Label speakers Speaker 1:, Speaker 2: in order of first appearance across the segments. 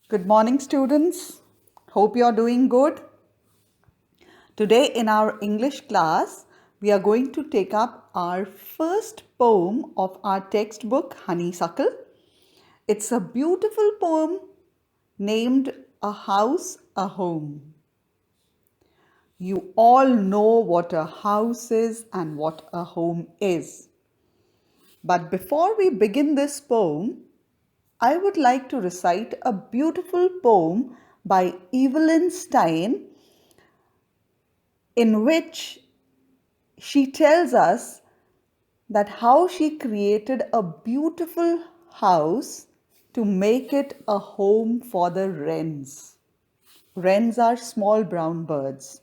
Speaker 1: Good morning, students. Hope you are doing good. Today, in our English class, we are going to take up our first poem of our textbook, Honeysuckle. It's a beautiful poem named A House, a Home. You all know what a house is and what a home is. But before we begin this poem, I would like to recite a beautiful poem by Evelyn Stein in which she tells us that how she created a beautiful house to make it a home for the wrens. Wrens are small brown birds.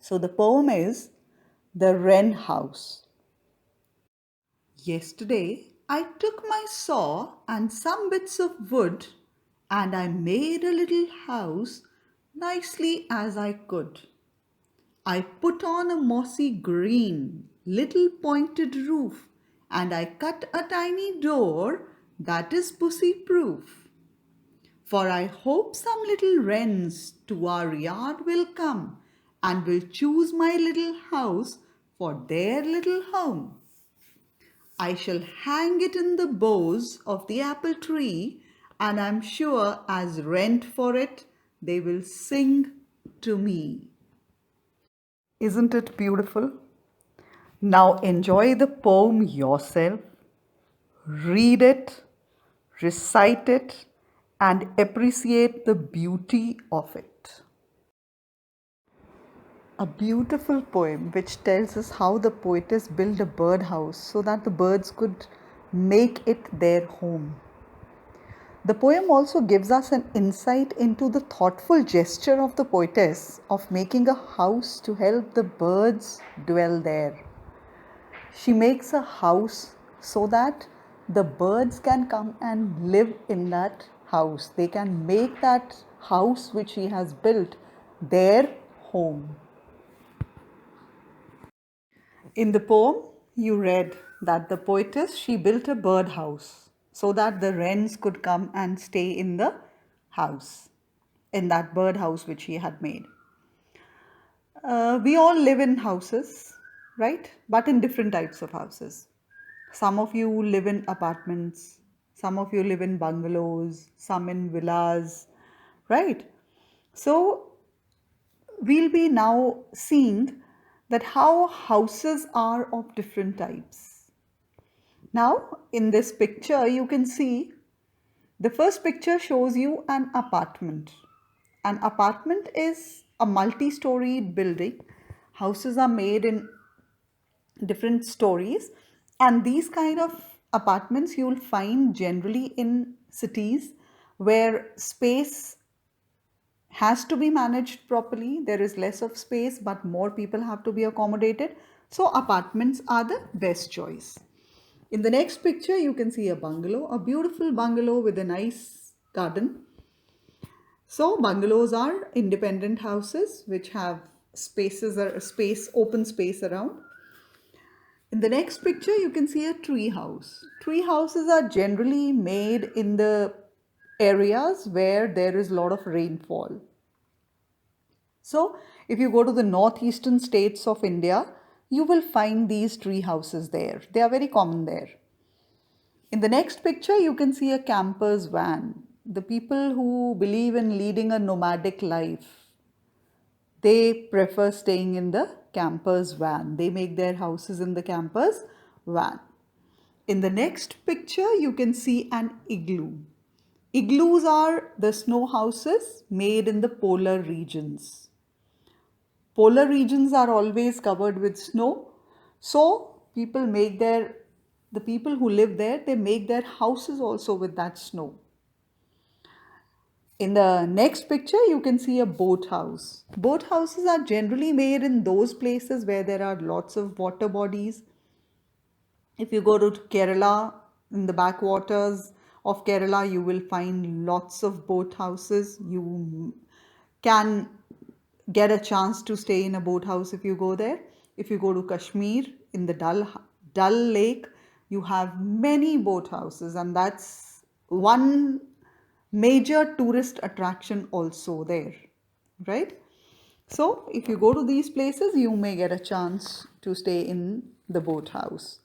Speaker 1: So the poem is The Wren House. Yesterday, I took my saw and some bits of wood and I made a little house nicely as I could. I put on a mossy green little pointed roof and I cut a tiny door that is pussy proof. For I hope some little wrens to our yard will come and will choose my little house for their little home. I shall hang it in the boughs of the apple tree, and I'm sure as rent for it, they will sing to me. Isn't it beautiful? Now enjoy the poem yourself, read it, recite it, and appreciate the beauty of it. A beautiful poem which tells us how the poetess built a birdhouse so that the birds could make it their home. The poem also gives us an insight into the thoughtful gesture of the poetess of making a house to help the birds dwell there. She makes a house so that the birds can come and live in that house. They can make that house which she has built their home. In the poem, you read that the poetess, she built a birdhouse so that the wrens could come and stay in the house, in that birdhouse which she had made. We all live in houses, right? But in different types of houses. Some of you live in apartments, some of you live in bungalows, some in villas, right? So we'll be now seeing that how houses are of different types. Now, in this picture, you can see the first picture shows you an apartment. An apartment is a multi-storied building. Houses are made in different stories, and these kind of apartments you'll find generally in cities where space has to be managed properly. There is less of space, but more people have to be accommodated. So apartments are the best choice. In the next picture, you can see a bungalow, a beautiful bungalow with a nice garden. So bungalows are independent houses which have open space around. In the next picture, you can see a tree house. Tree houses are generally made in the areas where there is a lot of rainfall. So, if you go to the northeastern states of India, you will find these tree houses there. They are very common there. In the next picture, you can see a camper's van. The people who believe in leading a nomadic life, they prefer staying in the camper's van. They make their houses in the camper's van. In the next picture, you can see an igloo. Igloos are the snow houses made in the polar regions. Polar regions are always covered with snow. So the people who live there, they make their houses also with that snow. In the next picture, you can see a boat house. Boat houses are generally made in those places where there are lots of water bodies. If you go to Kerala, in the backwaters of Kerala, you will find lots of boat houses. You can get a chance to stay in a boat house if you go there. If you go to Kashmir, in the Dal Lake, you have many boat houses, and that's one major tourist attraction also there, right? So if you go to these places, you may get a chance to stay in the boathouse.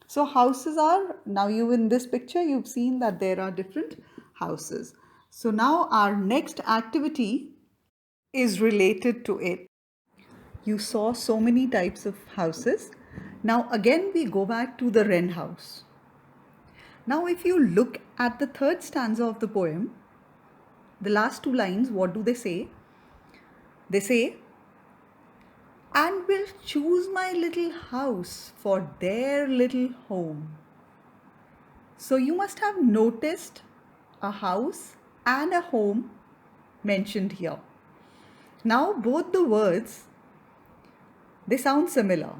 Speaker 1: So houses are, now you in this picture, you've seen that there are different houses. So now our next activity is related to it. You saw so many types of houses. Now again we go back to the Wren house. Now if you look at the third stanza of the poem, the last two lines, what do they say? They say, and will choose my little house for their little home. So you must have noticed a house and a home mentioned here. Now both the words, they sound similar.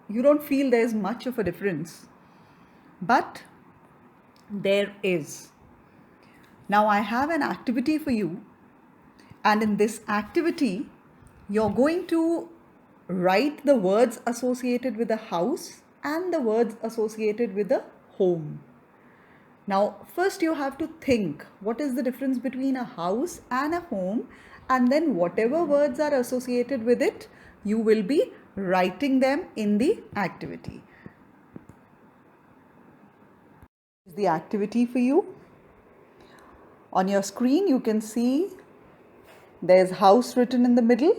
Speaker 1: You don't feel there's much of a difference, but there is. Now I have an activity for you, and in this activity you're going to write the words associated with the house and the words associated with the home. Now, first you have to think what is the difference between a house and a home, and then whatever words are associated with it, you will be writing them in the activity. The activity for you. On your screen, you can see there's house written in the middle,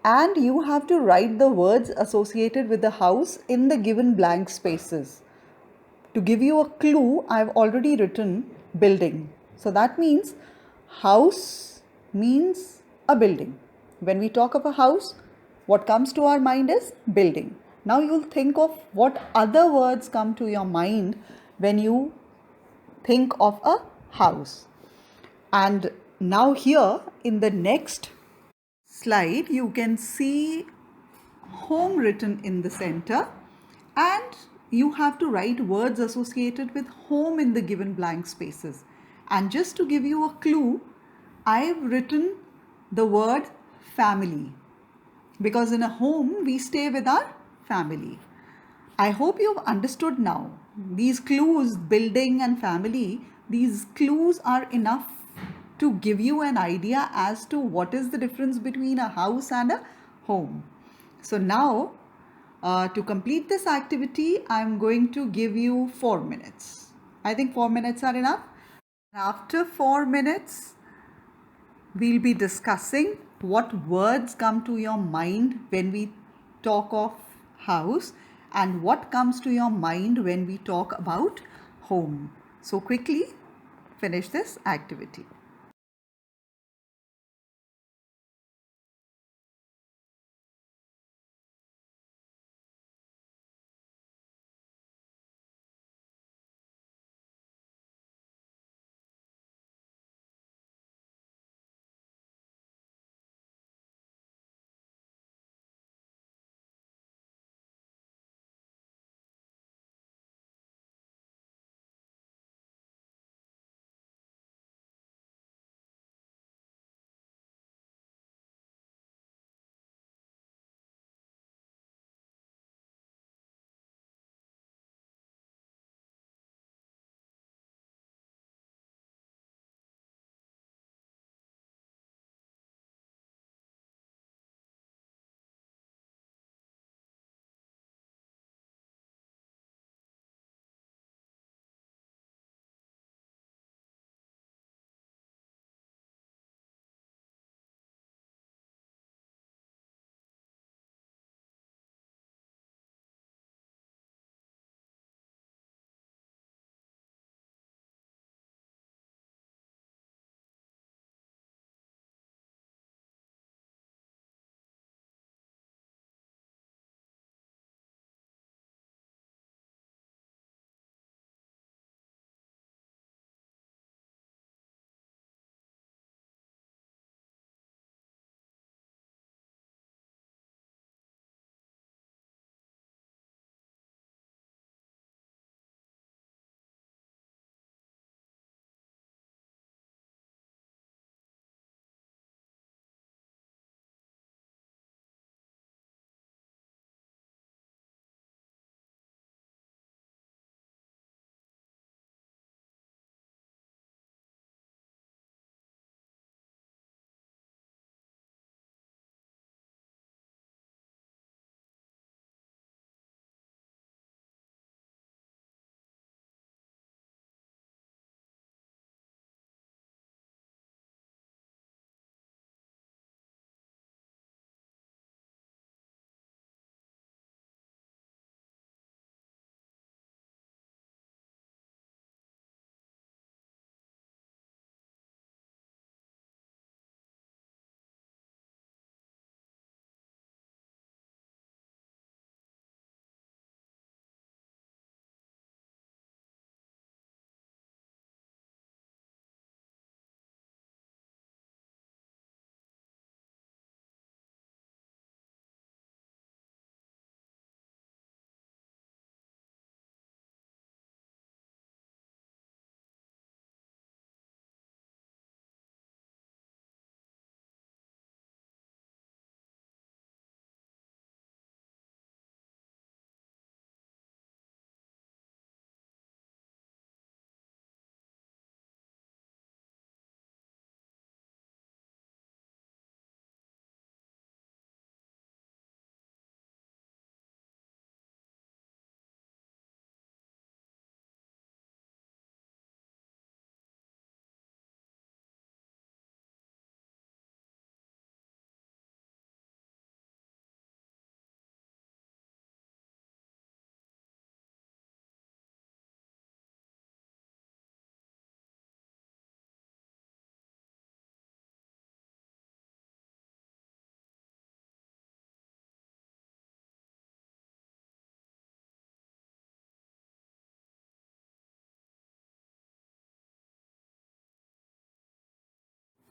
Speaker 1: and you have to write the words associated with the house in the given blank spaces. To give you a clue, I've already written building. So that means house means a building. When we talk of a house, what comes to our mind is building. Now you'll think of what other words come to your mind when you think of a house. And now here in the next slide, you can see home written in the center, and you have to write words associated with home in the given blank spaces. And just to give you a clue, I've written the word family, because in a home we stay with our family. I hope you've understood now. These clues, building and family, these clues are enough to give you an idea as to what is the difference between a house and a home. So now, to complete this activity, I'm going to give you 4 minutes. I think 4 minutes are enough. After 4 minutes, we'll be discussing what words come to your mind when we talk of house and what comes to your mind when we talk about home. So quickly finish this activity.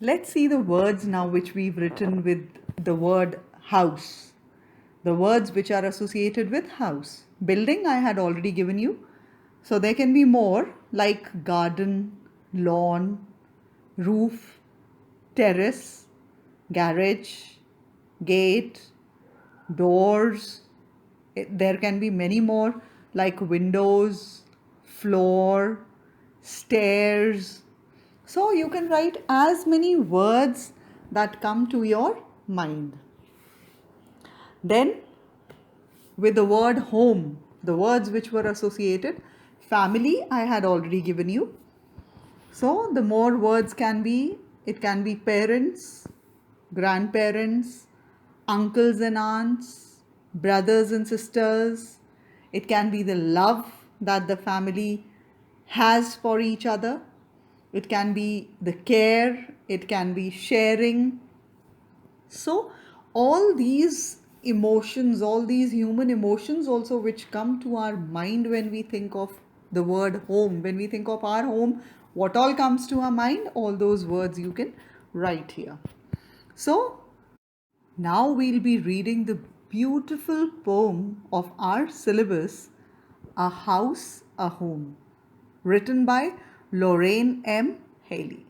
Speaker 1: Let's see the words now which we've written with the word house. The words which are associated with house. Building, I had already given you. So there can be more like garden, lawn, roof, terrace, garage, gate, doors. There can be many more like windows, floor, stairs. So you can write as many words that come to your mind. Then with the word home, the words which were associated, family I had already given you. So the more words can be, it can be parents, grandparents, uncles and aunts, brothers and sisters. It can be the love that the family has for each other. It can be the care, it can be sharing. So, all these emotions, all these human emotions, also which come to our mind when we think of the word home, when we think of our home, what all comes to our mind, all those words you can write here. So, now we'll be reading the beautiful poem of our syllabus, A House, a Home, written by Lorraine M. Haley.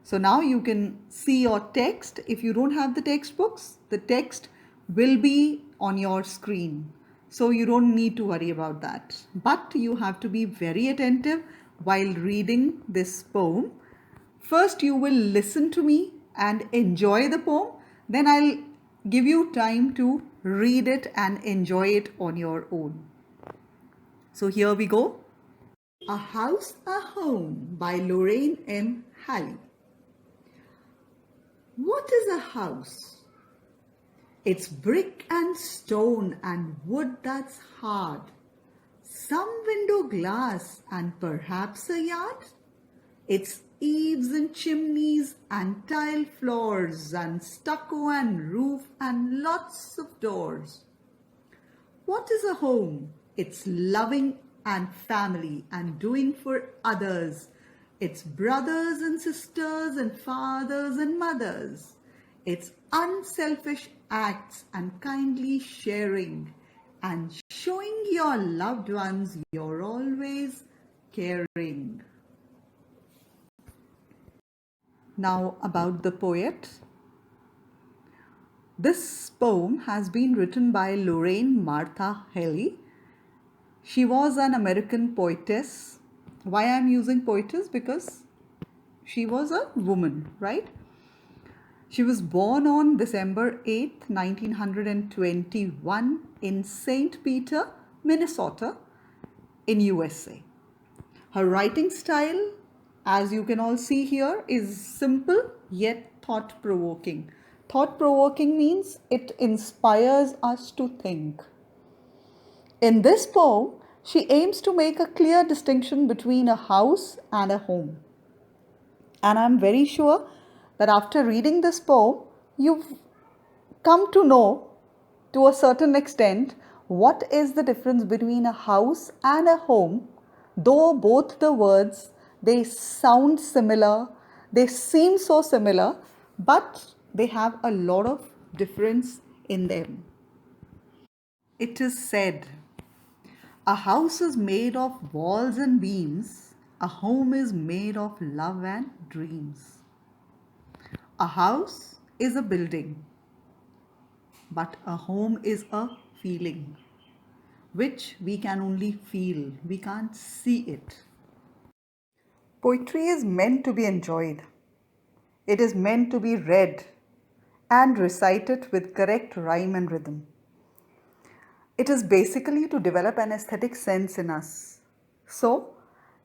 Speaker 1: So now you can see your text. If you don't have the textbooks, the text will be on your screen. So you don't need to worry about that. But you have to be very attentive while reading this poem. First, you will listen to me and enjoy the poem. Then I'll give you time to read it and enjoy it on your own. So here we go. A House, a Home by Lorraine M. Halley. What is a house? It's brick and stone and wood that's hard. Some window glass and perhaps a yard. It's eaves and chimneys and tile floors and stucco and roof and lots of doors. What is a home? It's loving and family and doing for others. It's brothers and sisters and fathers and mothers. It's unselfish acts and kindly sharing and showing your loved ones you're always caring. Now about the poet. This poem has been written by Lorraine Martha Haley. She was an American poetess. Why I'm using poetess? Because she was a woman, right? She was born on December 8th, 1921 in St. Peter, Minnesota in USA. Her writing style, as you can all see here, is simple yet thought-provoking. Thought-provoking means it inspires us to think. In this poem, she aims to make a clear distinction between a house and a home. And I'm very sure that after reading this poem, you've come to know to a certain extent what is the difference between a house and a home, though both the words they sound similar, they seem so similar, but they have a lot of difference in them. It is said, a house is made of walls and beams, a home is made of love and dreams. A house is a building, but a home is a feeling, which we can only feel, we can't see it. Poetry is meant to be enjoyed. It is meant to be read and recited with correct rhyme and rhythm. It is basically to develop an aesthetic sense in us. So,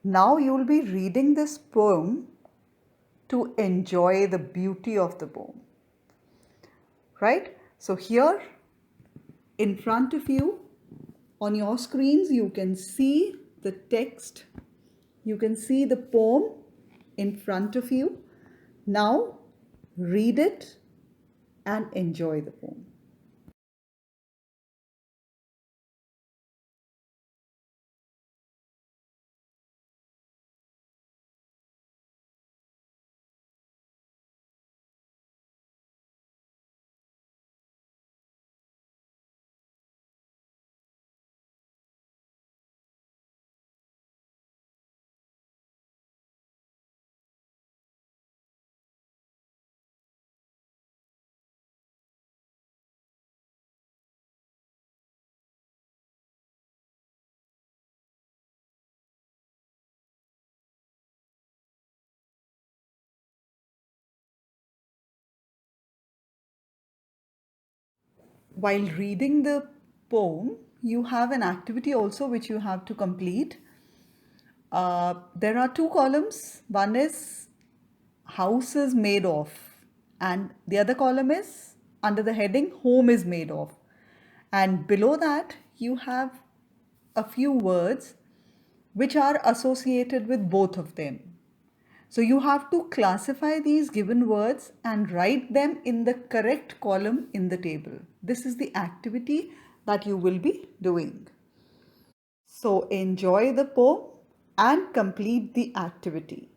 Speaker 1: now you will be reading this poem to enjoy the beauty of the poem. Right? So, here in front of you on your screens, you can see the text, you can see the poem in front of you. Now, read it and enjoy the poem. While reading the poem, you have an activity also which you have to complete. There are two columns. One is house is made of, and the other column is under the heading home is made of. And below that, you have a few words which are associated with both of them. So you have to classify these given words and write them in the correct column in the table. This is the activity that you will be doing. So enjoy the poem and complete the activity.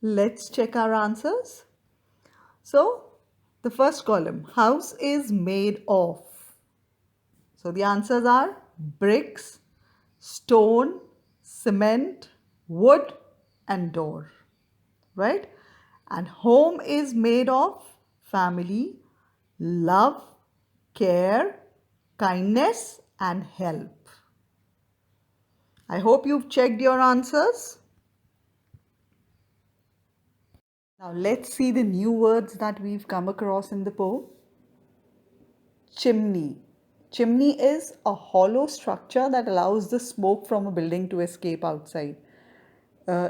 Speaker 1: Let's check our answers. So, the first column, house is made of. So, the answers are bricks, stone, cement, wood, and door. Right? And home is made of family, love, care, kindness, and help. I hope you've checked your answers. Now let's see the new words that we've come across in the poem. Chimney. Chimney is a hollow structure that allows the smoke from a building to escape outside.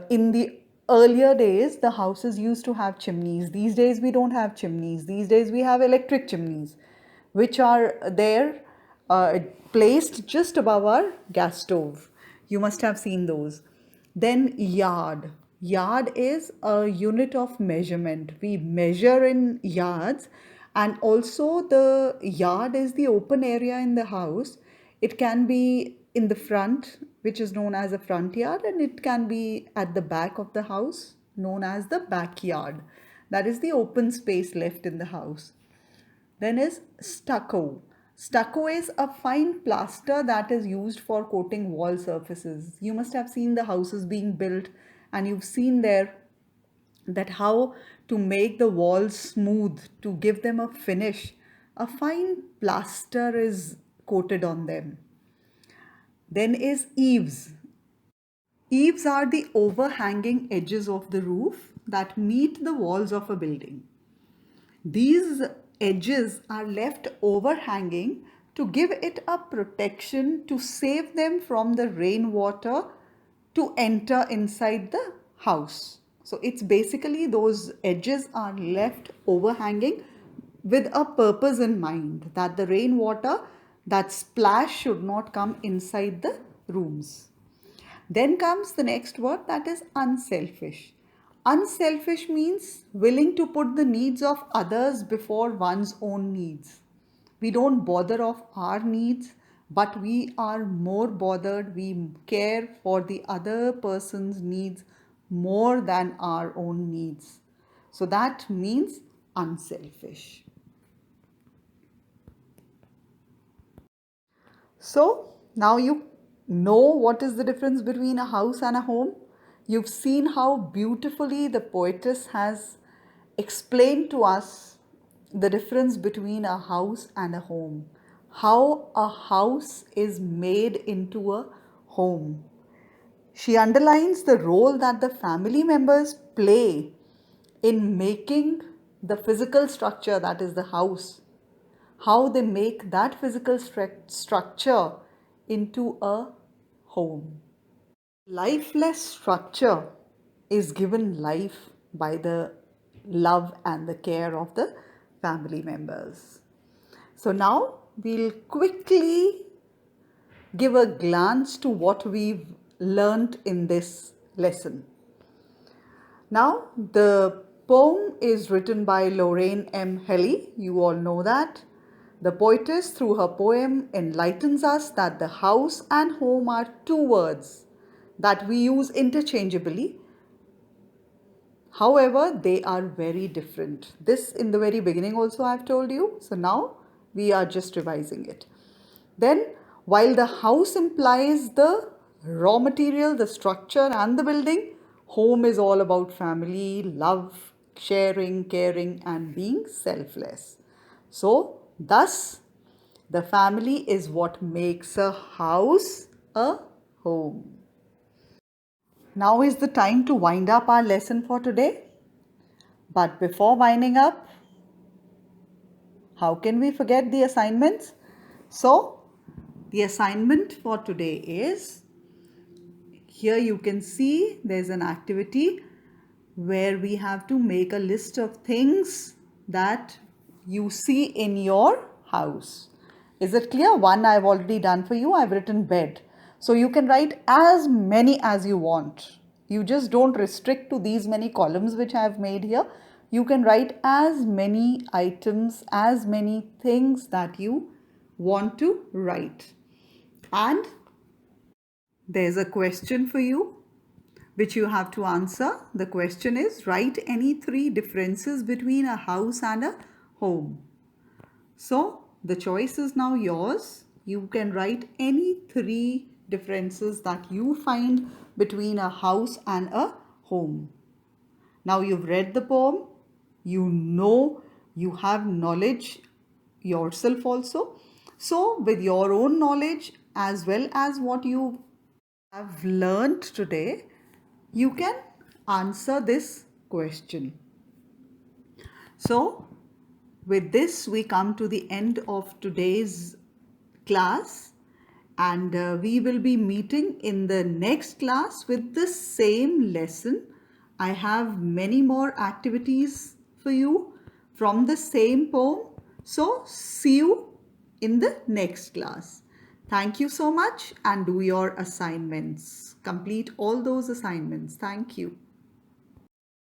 Speaker 1: In the earlier days, the houses used to have chimneys. These days, we don't have chimneys. These days, we have electric chimneys, which are there placed just above our gas stove. You must have seen those. Then, yard. Yard is a unit of measurement. We measure in yards, and also the yard is the open area in the house. It can be in the front, which is known as a front yard, and it can be at the back of the house, known as the backyard. That is the open space left in the house. Then is stucco. Stucco is a fine plaster that is used for coating wall surfaces. You must have seen the houses being built, and you've seen there that how to make the walls smooth, to give them a finish. A fine plaster is coated on them. Then is eaves. Eaves are the overhanging edges of the roof that meet the walls of a building. These edges are left overhanging to give it a protection to save them from the rainwater to enter inside the house. So it's basically those edges are left overhanging with a purpose in mind, that the rainwater, that splash, should not come inside the rooms. Then comes the next word, that is unselfish. Unselfish means willing to put the needs of others before one's own needs. We don't bother of our needs, but we are more bothered. We care for the other person's needs more than our own needs. So that means unselfish. So now you know what is the difference between a house and a home. You've seen how beautifully the poetess has explained to us the difference between a house and a home. How a house is made into a home. She underlines the role that the family members play in making the physical structure, that is the house, how they make that physical structure into a home. Lifeless structure is given life by the love and the care of the family members. So now we'll quickly give a glance to what we've learnt in this lesson. Now, the poem is written by Lorraine M. Helly. You all know that. The poetess, through her poem, enlightens us that the house and home are two words that we use interchangeably. However, they are very different. This in the very beginning also I've told you. So now we are just revising it. Then, while the house implies the raw material, the structure and the building, home is all about family, love, sharing, caring, and being selfless. So, thus, the family is what makes a house a home. Now is the time to wind up our lesson for today. But before winding up, how can we forget the assignments? So, the assignment for today is, here you can see there's an activity where we have to make a list of things that you see in your house. Is it clear? One I've already done for you. I've written bed. So you can write as many as you want. You just don't restrict to these many columns which I have made here. You can write as many items, as many things that you want to write. And there's a question for you which you have to answer. The question is, write any three differences between a house and a home. So the choice is now yours. You can write any three differences that you find between a house and a home. Now you've read the poem, you know, you have knowledge, yourself also. So, with your own knowledge as well as what you have learned today, you can answer this question. So, with this, we come to the end of today's class, and we will be meeting in the next class with the same lesson. I have many more activities for you from the same poem. So, see you in the next class. Thank you so much, and do your assignments. Complete all those assignments. Thank you.